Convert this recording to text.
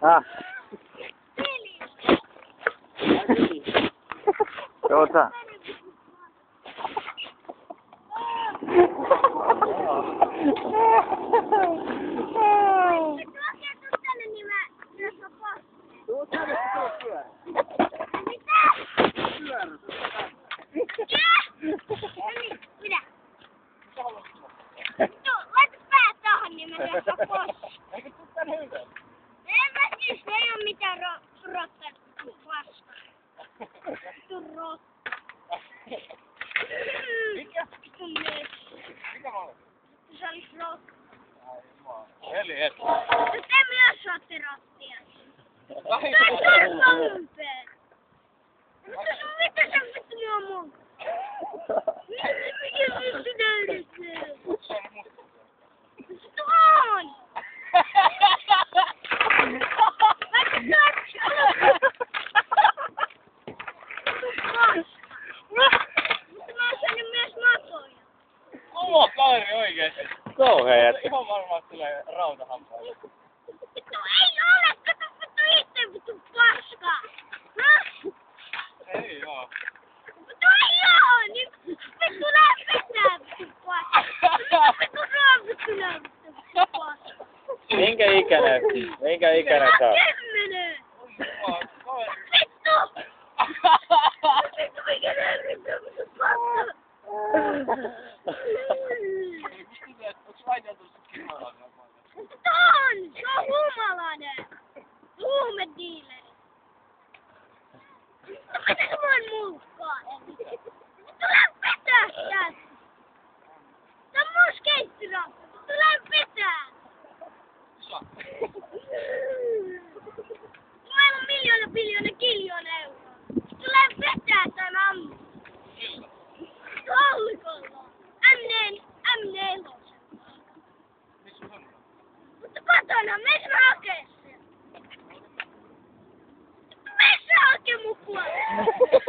Ah. Joo, tää. Tuu tänne, tuu pyörä. Mitä? Pyörä. Mitä? Laita päät tähän, niin mä teen pois. Eikö tuu tänne ylös? En mä siis, ei oo mitään rotta paskaa. Vittu rotta. Mikä? Vittu mies. Mikä mä olen? Se olis rotta. Ai jumala. Eli et. Te myös ootte rottia. Ai Tää on kalpea. Mitä sä vittu mua mun? Mikä vittu näydet? Se on musta. Vittu on! Mutta mä oon saanut myös matoja. Oma kaveri oikeesti. Kauhea jätkä. Ihan varmaan tulee rautahampaita. Vittu ei ole! Kato vittu itse vittu paskaa! Häh? Ei oo. Vittu ei oo! Niin vittu lämpötää vittu paskaa! Vittu vittu lämpötää paskaa! Minkä ikäinen? Minkä ikäinen sä oot? 10! Jumala, kaveri. Vittu! Vittu mikä lämpötää vittu paskaa! Onks laiteltu sut kimalaisen? Mutta on! Se on humalainen! Huumediileri! Mitä se voin mukaan? Tule vetää sieltä! Tää on mun skeittirakka! Tule vetää! Meillä on miljoona euroa! Tule vetää tän ammu! Taulukolla! M4! Missä on? Mutta kotona, meissä hakee sen! Meissä hakee mun puolesta!